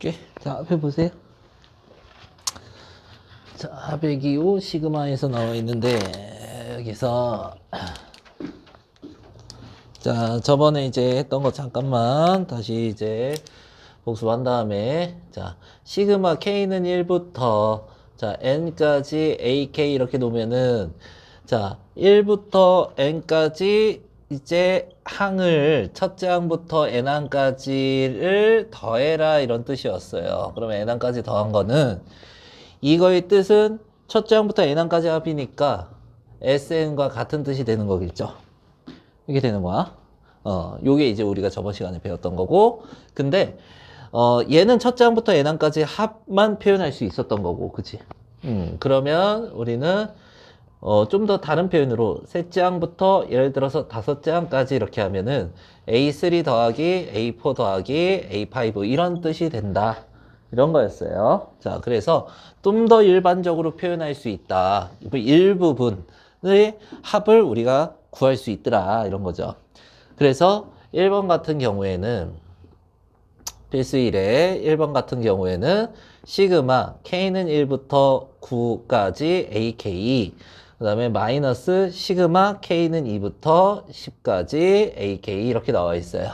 볼게. 자, 앞에 보세요. 자, 125 시그마에서 나와 있는데, 여기서, 자, 저번에 이제 했던 거 잠깐만 다시 이제 복습한 다음에, 자, 시그마 K는 1부터, 자, N까지 AK 이렇게 놓으면은, 자, 1부터 N까지 이제 항을 첫째 항부터 N항까지를 더해라 이런 뜻이었어요. 그러면 N항까지 더한 거는 이거의 뜻은 첫째 항부터 N항까지 합이니까 SN과 같은 뜻이 되는 거겠죠. 이게 되는 거야. 요게 이제 우리가 저번 시간에 배웠던 거고. 근데, 얘는 첫째 항부터 N항까지 합만 표현할 수 있었던 거고. 그치? 그러면 우리는, 좀 더 다른 표현으로 셋째 항부터 예를 들어서 다섯째 항까지 이렇게 하면은 A3 더하기 A4 더하기 A5 이런 뜻이 된다. 이런 거였어요. 자, 그래서 좀 더 일반적으로 표현할 수 있다. 일부분의 합을 우리가 구할 수 있더라. 이런 거죠. 그래서 1번 같은 경우에는 필수 1에 1번 같은 경우에는 시그마 K는 1부터 9까지 AK 그 다음에 마이너스 시그마 K는 2부터 10까지 AK 이렇게 나와 있어요.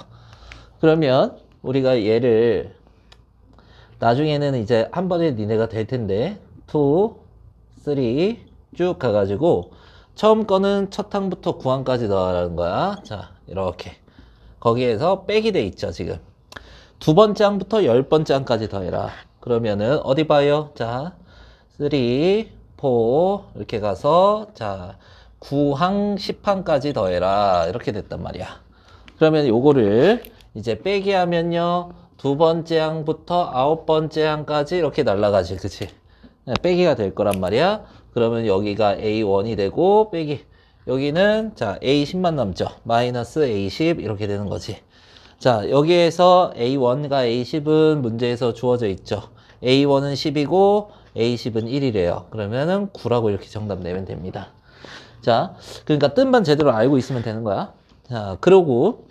그러면 우리가 얘를 나중에는 이제 한 번에 니네가 될 텐데 2, 3 쭉 가가지고 처음 거는 첫 항부터 9항까지 넣으라는 거야. 자, 이렇게 거기에서 빼기 돼 있죠 지금. 두 번째 항부터 10번째 항까지 더해라. 그러면은 어디 봐요? 자, 3, 4 이렇게 가서 자 9항, 10항까지 더해라. 이렇게 됐단 말이야. 그러면 요거를 이제 빼기 하면요. 두 번째 항부터 9번째 항까지 이렇게 날라가지. 그치? 빼기가 될 거란 말이야. 그러면 여기가 A1이 되고 빼기 여기는 자 A10만 남죠. 마이너스 A10 이렇게 되는 거지. 자, 여기에서 A1과 A10은 문제에서 주어져 있죠. A1은 10이고 A10은 1이래요. 그러면은 9라고 이렇게 정답 내면 됩니다. 자, 그러니까 뜻만 제대로 알고 있으면 되는 거야. 자, 그러고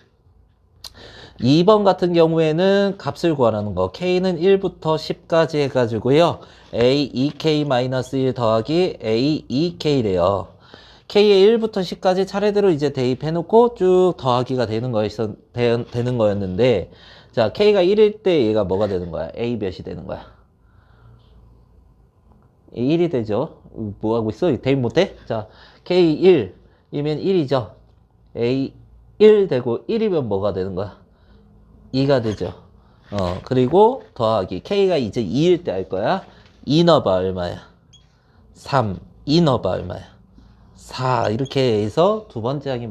2번 같은 경우에는 값을 구하라는 거. K는 1부터 10까지 해가지고요. A2K-1 더하기 A2K래요. K의 1부터 10까지 차례대로 이제 대입해놓고 쭉 더하기가 되는 거였는데, 자, K가 1일 때 얘가 뭐가 되는 거야? A 몇이 되는 거야? A1이 되죠. 뭐 하고 있어? 대입 못해? 자, K1이면 1이죠. A1 되고 1이면 뭐가 되는 거야? 2가 되죠. 그리고 더하기. K가 이제 2일 때 할 거야. 2 넣어봐, 얼마야? 3. 2 넣어봐, 얼마야? 4. 이렇게 해서 두 번째 항이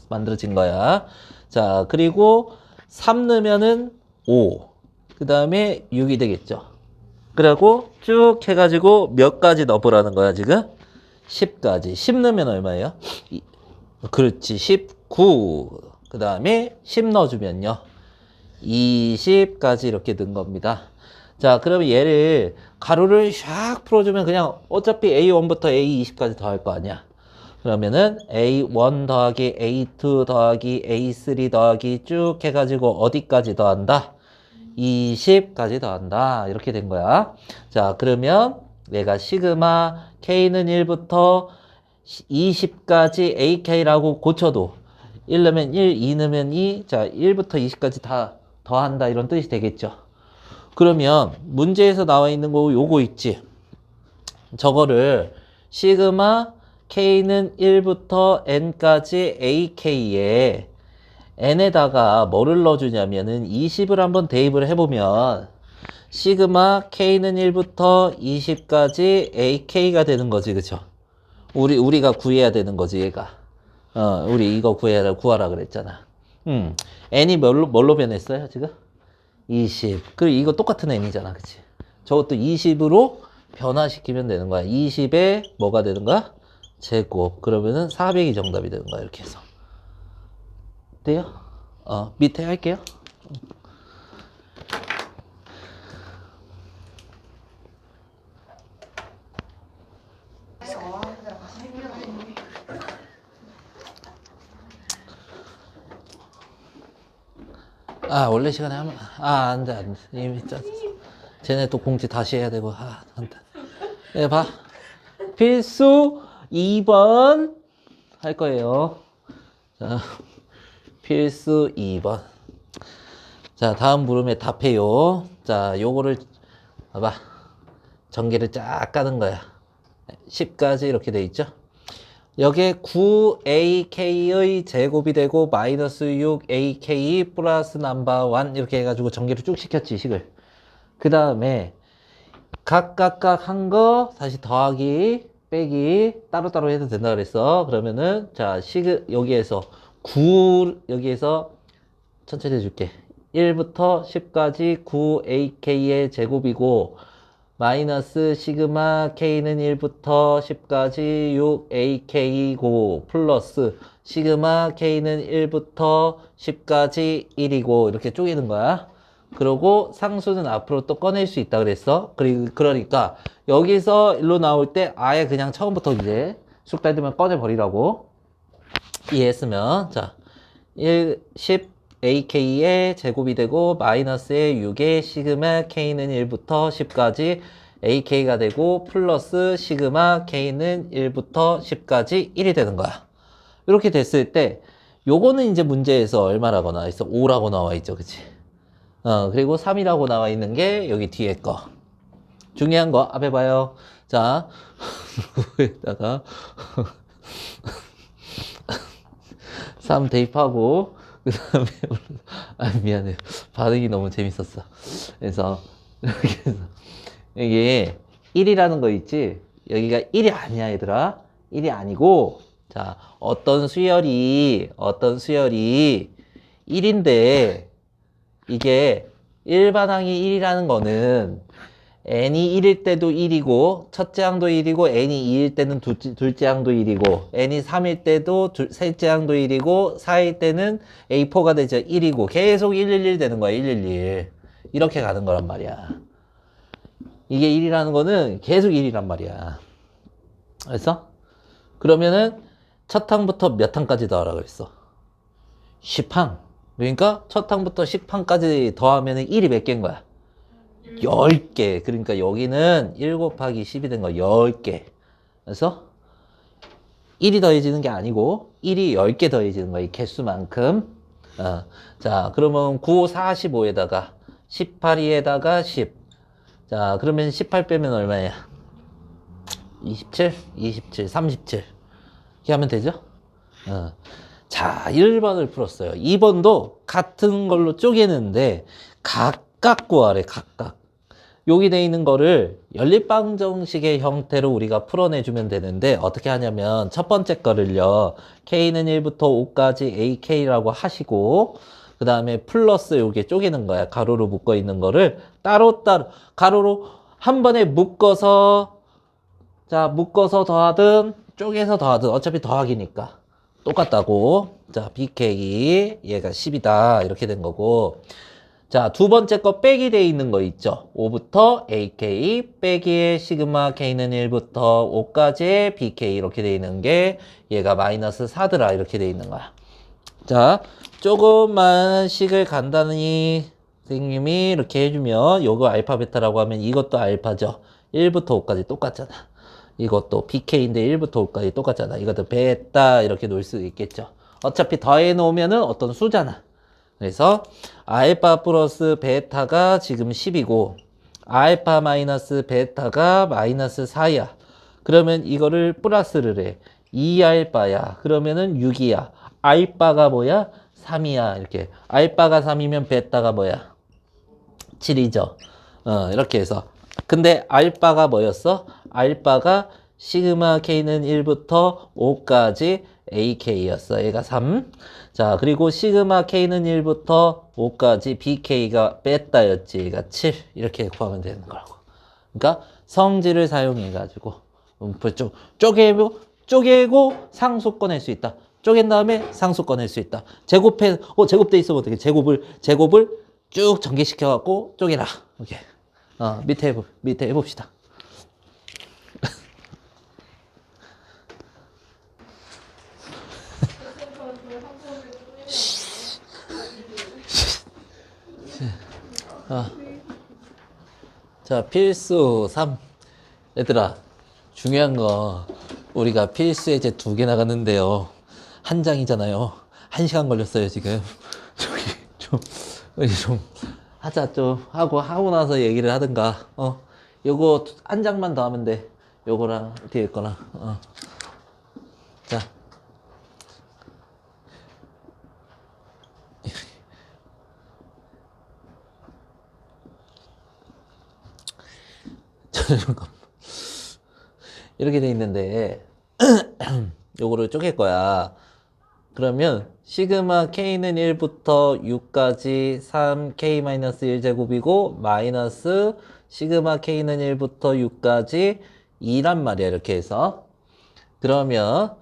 만들어진 거야. 자, 그리고 3 넣으면은 5. 그 다음에 6이 되겠죠. 그리고 쭉 해가지고 몇 가지 넣어보라는 거야, 지금? 10까지. 10 넣으면 얼마예요? 그렇지, 19. 그 다음에 10 넣어주면요. 20까지 이렇게 든 겁니다. 자, 그러면 얘를 가로를 샥 풀어주면 그냥 어차피 A1부터 A20까지 더할 거 아니야. 그러면은 A1 더하기 A2 더하기 A3 더하기 쭉 해가지고 어디까지 더한다? 20까지 더한다. 이렇게 된 거야. 자, 그러면 얘가 시그마 K는 1부터 20까지 AK라고 고쳐도 1 넣으면 1, 2 넣으면 2, 자, 1부터 20까지 다 더한다. 이런 뜻이 되겠죠. 그러면 문제에서 나와 있는 거 요거 있지. 저거를 시그마 K는 1부터 N까지 AK에 N에다가 뭐를 넣어주냐면은 20을 한번 대입을 해보면 시그마 K는 1부터 20까지 AK가 되는 거지, 그쵸? 우리가 구해야 되는 거지, 얘가. 우리 이거 구하라 그랬잖아. N이 뭘로 변했어요, 지금? 20. 그리고 이거 똑같은 N이잖아, 그치? 저것도 20으로 변화시키면 되는 거야. 20에 뭐가 되는 거야? 제곱. 그러면은 400이 정답이 되는 거야, 이렇게 해서. 돼요? 밑에 할게요. 원래 시간에 하면, 안 돼, 안 돼. 이미 짰어. 쟤네 또 공지 다시 해야 되고. 아, 한다. 네, 봐. 필수 2번 할 거예요. 자, 필수 2번. 자, 다음 물음에 답해요. 자, 요거를 봐봐. 전개를 쫙 까는 거야. 10까지 이렇게 돼 있죠. 여기에 9ak의 제곱이 되고 마이너스 6ak 플러스 넘버 1 이렇게 해가지고 전개를 쭉 시켰지, 식을. 그 다음에 각각 한 거 다시 더하기 빼기 따로따로 해도 된다 그랬어. 그러면은 자, 여기에서 9 여기에서 천천히 해줄게. 1부터 10까지 9ak의 제곱이고 마이너스 시그마 k는 1부터 10까지 6ak이고 플러스 시그마 k는 1부터 10까지 1이고 이렇게 쪼개는 거야. 그러고 상수는 앞으로 또 꺼낼 수 있다 그랬어. 그러니까 여기서 일로 나올 때 아예 그냥 처음부터 이제 숙달되면 꺼내버리라고 이해했으면 자 10 ak의 제곱이 되고 마이너스의 6의 시그마 k는 1부터 10까지 ak가 되고 플러스 시그마 k는 1부터 10까지 1이 되는 거야. 이렇게 됐을 때 요거는 이제 문제에서 얼마라고 나와 있어? 5라고 나와 있죠. 그치? 그리고 3이라고 나와 있는 게 여기 뒤에 거. 중요한 거 앞에 봐요. 자, 여기다가 3 대입하고 그 다음에 미안해. 반응이 너무 재밌었어. 그래서 이렇게 해서 이게 1이라는 거 있지? 여기가 1이 아니야, 얘들아. 1이 아니고 자, 어떤 수열이 1인데 이게 일반항이 1이라는 거는 n이 1일 때도 1이고 첫째 항도 1이고 n이 2일 때는 둘째 항도 1이고 n이 3일 때도 셋째 항도 1이고 4일 때는 A4가 되죠. 1이고 계속 111 되는 거야. 111 이렇게 가는 거란 말이야. 이게 1이라는 거는 계속 1이란 말이야. 알았어? 그러면은 첫 항부터 몇 항까지 더하라 그랬어? 10항. 그러니까 첫 항부터 10항까지 더하면은 1이 몇 개인 거야? 10개. 그러니까 여기는 1 곱하기 10이 된 거 10개. 그래서 1이 더해지는 게 아니고 1이 10개 더해지는 거야. 이 개수만큼. 자, 그러면 9, 45에다가 18에다가 10. 자, 그러면 18 빼면 얼마야? 27? 27, 37. 이렇게 하면 되죠? 자, 1번을 풀었어요. 2번도 같은 걸로 쪼개는데 각각 구하래, 각각. 여기 돼 있는 거를 연립방정식의 형태로 우리가 풀어내주면 되는데 어떻게 하냐면 첫 번째 거를요. K는 1부터 5까지 AK라고 하시고 그 다음에 플러스 요게 쪼개는 거야. 가로로 묶어 있는 거를 따로따로 가로로 한 번에 묶어서 자, 묶어서 더하든 쪼개서 더하든 어차피 더하기니까 똑같다고. 자, BK 얘가 10이다 이렇게 된 거고 자, 두 번째 거 빼기 돼 있는 거 있죠. 5부터 AK 빼기의 시그마 K는 1부터 5까지의 BK 이렇게 돼 있는 게 얘가 마이너스 4더라 이렇게 돼 있는 거야. 자, 조금만 식을 간단히 선생님이 이렇게 해주면 요거 알파 베타라고 하면 이것도 알파죠. 1부터 5까지 똑같잖아. 이것도 BK인데 1부터 5까지 똑같잖아. 이것도 베타 이렇게 놓을 수 있겠죠. 어차피 더해 놓으면은 어떤 수잖아. 그래서 알파 플러스 베타가 지금 10이고 알파 마이너스 베타가 마이너스 4야. 그러면 이거를 플러스를 해. 2알파야. 그러면은 6이야. 알파가 뭐야? 3이야. 이렇게. 알파가 3이면 베타가 뭐야? 7이죠. 이렇게 해서. 근데 알파가 뭐였어? 알파가 시그마 K는 1부터 5까지 AK였어. 얘가 3. 자, 그리고 시그마 K는 1부터 5까지 BK가 베타였지. 얘가 7. 이렇게 구하면 되는 거라고. 그러니까 성질을 사용해가지고 쪼개고 상수 꺼낼 수 있다. 쪼갠 다음에 상수 꺼낼 수 있다. 제곱돼 있으면 어떻게? 제곱을 쭉 전개시켜갖고 쪼개라. 오케이. 밑에 해봅시다. 자, 필수 3. 얘들아, 중요한 거, 우리가 필수 예제 2개 나갔는데요. 한 장이잖아요. 1시간 걸렸어요, 지금. 저기, 좀, 하자, 좀. 하고 나서 얘기를 하든가, 요거 한 장만 더 하면 돼. 요거랑 뒤에 거랑, 자. 이렇게 돼 있는데, 요거를 쪼갤 거야. 그러면 시그마 k는 1부터 6까지 3k-1제곱이고 마이너스 시그마 k는 1부터 6까지 2란 말이야. 이렇게 해서. 그러면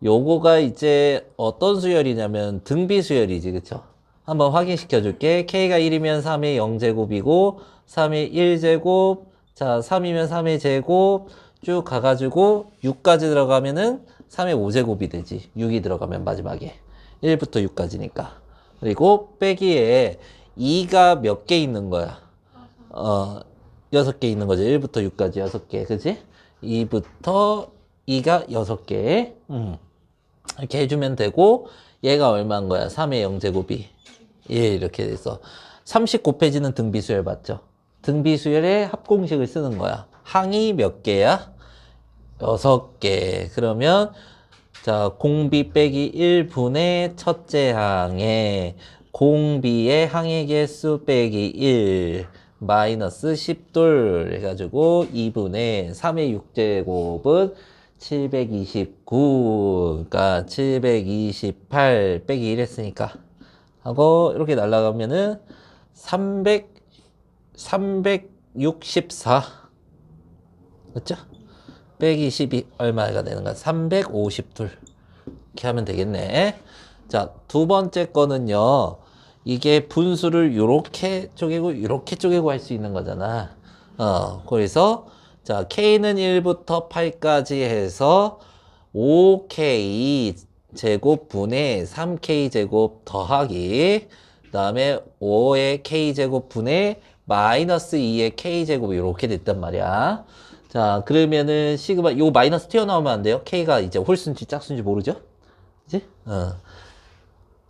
요거가 이제 어떤 수열이냐면 등비 수열이지. 그쵸? 한번 확인시켜 줄게. k가 1이면 3의 0제곱이고 3의 1제곱, 자 3이면 3의 제곱 쭉 가가지고 6까지 들어가면은 3의 5제곱이 되지. 6이 들어가면 마지막에 1부터 6까지니까. 그리고 빼기에 2가 몇 개 있는 거야? 6개 있는 거지. 1부터 6까지 6개. 그지? 2부터 2가 6개. 이렇게 해주면 되고, 얘가 얼마인 거야? 3의 0제곱이 1 이렇게 돼서 30 곱해지는 등비수열 맞죠? 등비수열의 합공식을 쓰는 거야. 항이 몇 개야? 6개. 그러면 자, 공비 빼기 1분의 첫째 항에 공비의 항의 개수 빼기 1 마이너스 10돌 해가지고 2분의 3의 6제곱은 729, 그러니까 728 빼기 1 했으니까 하고 이렇게 날라가면은 364 맞죠? 빼기 12 얼마가 되는 거야? 352. 이렇게 하면 되겠네. 자, 두 번째 거는요. 이게 분수를 요렇게 쪼개고 요렇게 쪼개고 할 수 있는 거잖아. 그래서 자, k는 1부터 8까지 해서 5k 제곱 분의 3k 제곱 더하기 그다음에 5의 k 제곱 분의 마이너스 2의 k 제곱 이렇게 됐단 말이야. 자, 그러면은 시그마 요 마이너스 튀어나오면 안 돼요. k가 이제 홀수인지 짝수인지 모르죠? 그지?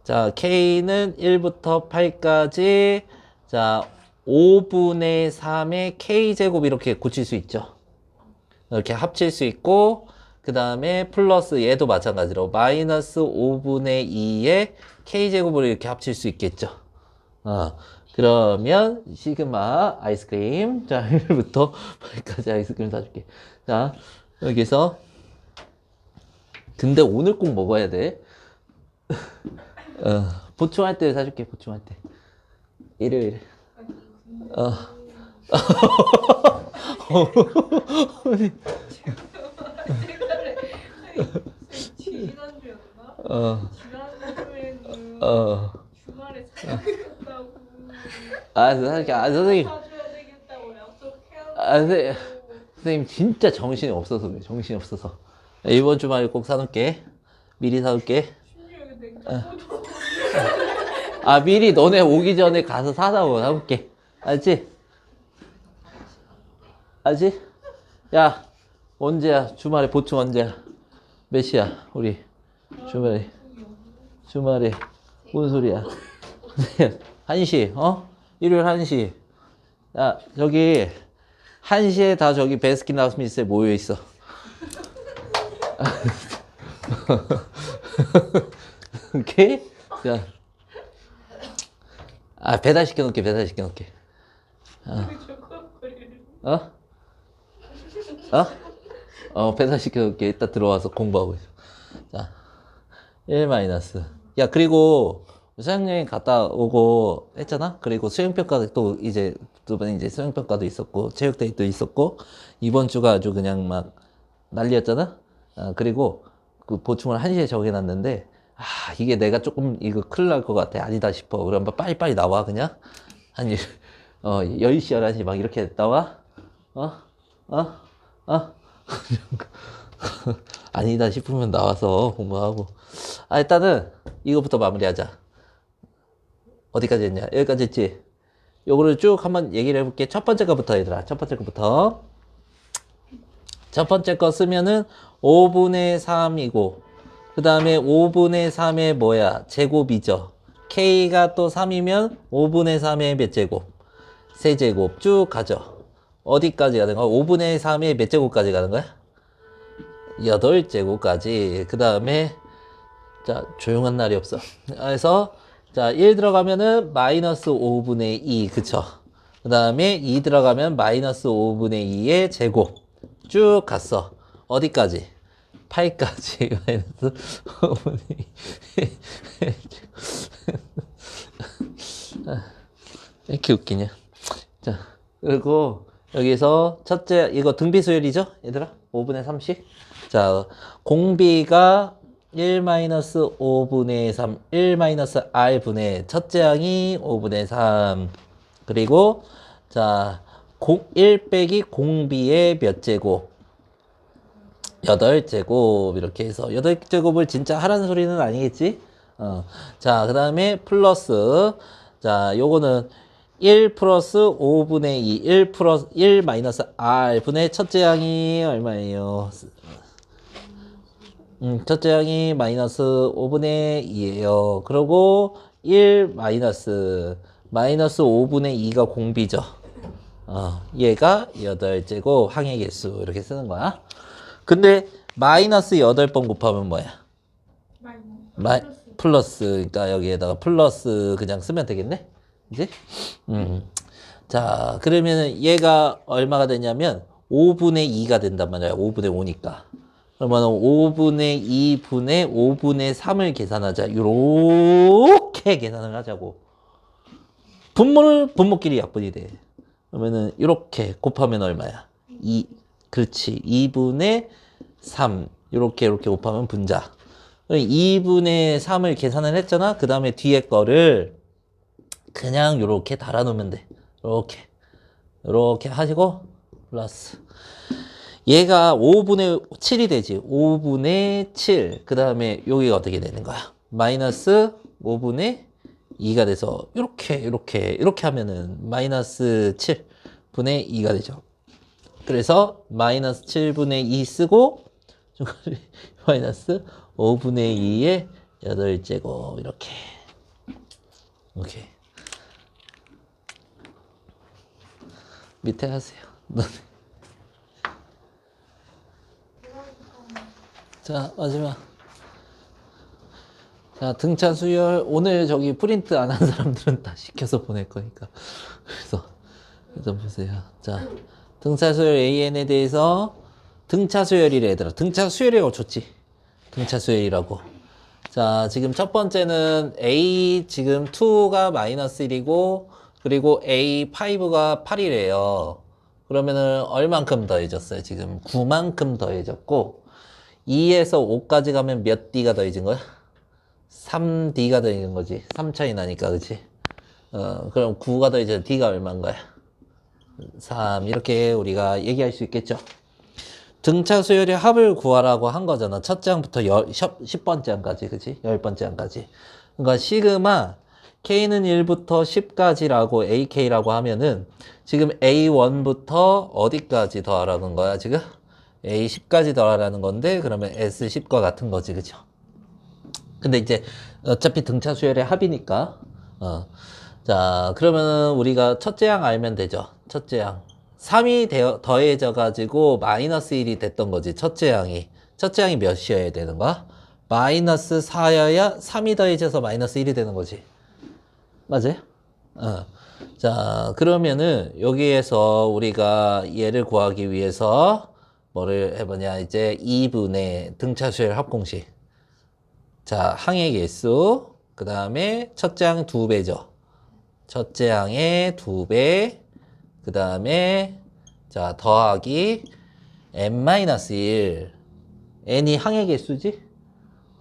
자, k는 1부터 8까지 자, 5분의 3의 k제곱 이렇게 고칠 수 있죠. 이렇게 합칠 수 있고 그 다음에 플러스 얘도 마찬가지로 마이너스 5분의 2의 k제곱으로 이렇게 합칠 수 있겠죠. 그러면 시그마 아이스크림 자 1부터 8까지 아이스크림 사줄게. 자 여기서 근데 오늘 꼭 먹어야 돼. 보충할 때 사줄게. 보충할 때 일요일에 지난주에는 주말에 사야겠다고 사줄게. 선생님 사줘야 되겠다고 약속해놓고 선생님 진짜 정신이 없어서 그래. 정신이 없어서 이번 주말에 꼭 사놓을게. 미리 사올게. 심지어 이거 냉장고도 미리 너네 오기 전에 가서 사올게. 알지? 알지? 야, 언제야? 주말에 보충 언제야? 몇 시야? 우리 주말에 뭔 소리야? 1시, 일요일 1시. 야, 저기 1시에 다 저기 베스킨라빈스에 모여 있어. 오케이? 자. 배달시켜놓을게. 배달시켜놓을게. 이따 들어와서 공부하고 있어. 자, 1 마이너스. 야, 그리고 수학여행 갔다 오고 했잖아? 그리고 수행평가 또 이제 두 번 이제 수행평가도 있었고, 체육데이도 있었고, 이번 주가 아주 그냥 막 난리였잖아? 그리고 그 보충을 1시에 정해놨는데, 이게 내가 조금 이거 큰일 날 것 같아. 아니다 싶어. 그럼 빨리빨리 나와, 그냥. 한 10시, 11시 막 이렇게 나와? 아니다 싶으면 나와서 공부하고. 일단은 이거부터 마무리하자. 어디까지 했냐? 여기까지 했지? 요거를 쭉 한번 얘기를 해볼게. 첫 번째 거부터 얘들아. 첫 번째 거부터. 첫 번째 거 쓰면은 5분의 3이고 그 다음에 5분의 3의 뭐야? 제곱이죠. K가 또 3이면 5분의 3의 몇 제곱? 세제곱 쭉 가죠. 어디까지 가는 거야? 5분의 3의 몇 제곱까지 가는 거야? 8제곱까지. 그 다음에 자 조용한 날이 없어. 그래서 자 1 들어가면은 마이너스 5분의 2 그쵸? 그 다음에 2 들어가면 마이너스 5분의 2의 제곱 쭉 갔어. 어디까지? 8까지 마이너스 5분의 2 왜 이렇게 웃기냐? 자, 그리고 여기서 첫째 이거 등비수열이죠? 얘들아? 5분의 3씩? 자, 공비가 1-5분의 3, 1-r분의 첫째 항이 5분의 3 그리고 자, 1 빼기 공비의 몇 제곱? 8제곱 이렇게 해서 8제곱을 진짜 하라는 소리는 아니겠지? 자, 그 다음에 플러스 자, 요거는 1 플러스 5분의 2, 1 플러스 1 마이너스 r 분의 첫째 항이 얼마예요? 첫째 항이 마이너스 5분의 2예요. 그리고 1 마이너스 5분의 2가 공비죠. 얘가 8제곱 항의 개수 이렇게 쓰는 거야. 근데 마이너스 8번 곱하면 뭐야? 플러스. 그러니까 여기에다가 플러스 그냥 쓰면 되겠네? 이제? 자, 그러면은 얘가 얼마가 되냐면 5분의 2가 된단 말이야. 5분의 5니까. 그러면 5분의 2분의 5분의 3을 계산하자. 요렇게 계산을 하자고. 분모끼리 약분이 돼. 그러면은 이렇게 곱하면 얼마야? 2. 그렇지. 2분의 3. 이렇게 곱하면 분자. 2분의 3을 계산을 했잖아. 그 다음에 뒤에 거를 그냥 이렇게 달아놓으면 돼. 이렇게 하시고 플러스. 얘가 5분의 7이 되지. 5분의 7. 그 다음에 여기가 어떻게 되는 거야? 마이너스 5분의 2가 돼서 이렇게 하면은 마이너스 7분의 2가 되죠. 그래서 마이너스 7분의 2 쓰고 마이너스 5분의 2의 8제곱 이렇게. 오케이. 밑에 하세요. 자, 마지막. 자, 등차 수열. 오늘 저기 프린트 안 한 사람들은 다 시켜서 보낼 거니까. 그래서 보세요. 자, 등차 수열 AN에 대해서 등차 수열이래, 얘들아. 등차 수열이라고 줬지. 등차 수열이라고. 자, 지금 첫 번째는 A 지금 2가 마이너스 1이고, 그리고 A5가 8이래요. 그러면은 얼만큼 더해졌어요? 지금 9만큼 더해졌고, 2에서 5까지 가면 몇 D가 더해진 거야? 3D가 더해진 거지. 3 차이 나니까, 그치? 그럼 9가 더해져서 D가 얼마인 거야? 3. 이렇게 우리가 얘기할 수 있겠죠? 등차 수열의 합을 구하라고 한 거잖아. 첫째 항부터 10번째 항까지, 그치? 10번째 항까지. 그러니까 시그마 K는 1부터 10까지라고 AK라고 하면은 지금 A1부터 어디까지 더하라는 거야, 지금? A10까지 더하라는 건데, 그러면 S10과 같은 거지, 그죠? 근데 이제 어차피 등차 수열의 합이니까, 자, 그러면은 우리가 첫째 항 알면 되죠. 첫째 항. 3이 더해져가지고 마이너스 1이 됐던 거지, 첫째 항이. 첫째 항이 몇이어야 되는 거야? 마이너스 4여야 3이 더해져서 마이너스 1이 되는 거지. 맞아요? 자, 그러면은 여기에서 우리가 얘를 구하기 위해서 뭐를 해보냐, 이제 2분의 등차 수열 합공식. 자, 항의 개수. 그 다음에 첫째 항 2배죠. 첫째 항의 2배. 그 다음에 자 더하기 n-1 n이 항의 개수지?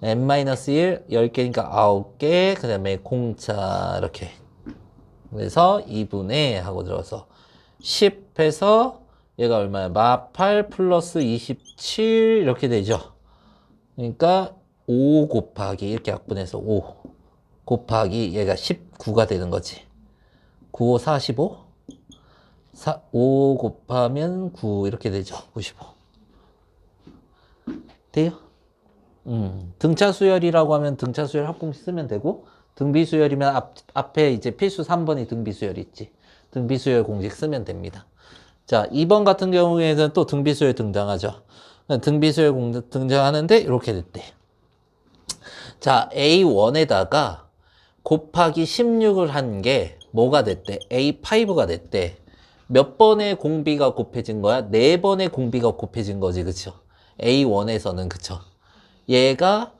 n-1 10개니까 9개. 그 다음에 공차 이렇게. 그래서 2분의 하고 들어서 10 해서 얘가 얼마야? 마8 플러스 27 이렇게 되죠. 그러니까 5 곱하기 이렇게 약분해서 5 곱하기 얘가 19가 되는 거지. 9, 5, 45. 5 곱하면 9 이렇게 되죠. 95. 돼요? 등차 수열이라고 하면 등차 수열 합공식 쓰면 되고, 등비 수열이면 앞에 이제 필수 3번이 등비 수열 있지. 등비 수열 공식 쓰면 됩니다. 자, 2번 같은 경우에는 또 등비 수열 등장하죠. 등비 수열 등장하는데 이렇게 됐대. 자, A1에다가 곱하기 16을 한 게 뭐가 됐대? A5가 됐대. 몇 번의 공비가 곱해진 거야? 4번의 공비가 곱해진 거지, 그쵸? A1에서는, 그쵸? 얘가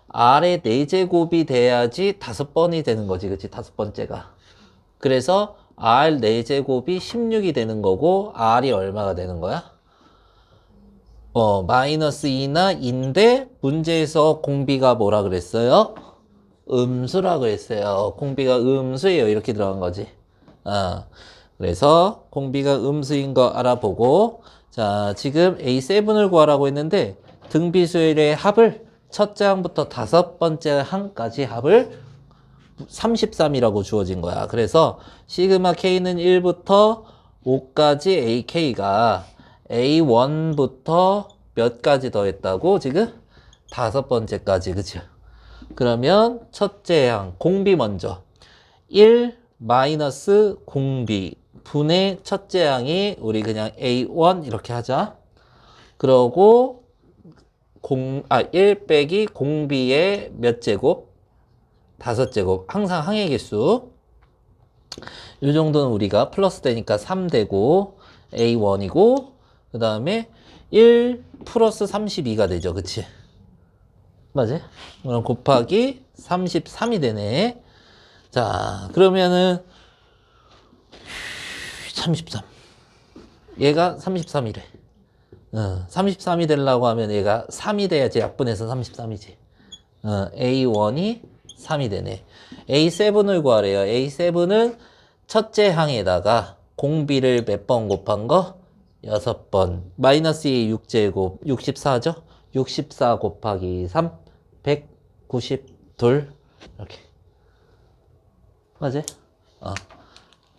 R의 4제곱이 돼야지 5번이 되는 거지, 그치? 5번째가. 그래서 R 4제곱이 16이 되는 거고, R이 얼마가 되는 거야? 마이너스 2나 2인데, 문제에서 공비가 뭐라 그랬어요? 음수라 그랬어요. 공비가 음수예요. 이렇게 들어간 거지. 그래서 공비가 음수인 거 알아보고, 자, 지금 A7을 구하라고 했는데 등비수열의 합을 첫째 항부터 5번째 항까지 합을 33이라고 주어진 거야. 그래서 시그마 K는 1부터 5까지 AK가 A1부터 몇 가지 더했다고? 지금 5번째까지, 그치? 그러면 첫째 항 공비 먼저 1 마이너스 공비 분의 첫째 항이 우리 그냥 A1 이렇게 하자. 그러고 1 빼기 공비의 몇 제곱? 5제곱. 항상 항의 개수. 이 정도는 우리가 플러스 되니까 3 되고 A1이고, 그 다음에 1 플러스 32가 되죠. 그치? 맞아? 그럼 곱하기 33이 되네. 자, 그러면은 33. 얘가 33이래. 33이 되려고 하면 얘가 3이 돼야지 약분해서 33이지. A1이 3이 되네. A7을 구하래요. A7은 첫째 항에다가 공비를 몇 번 곱한 거? 6번. 마이너스 2 6제곱 64죠? 64 곱하기 3 192 이렇게. 맞아?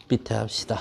밑에 합시다.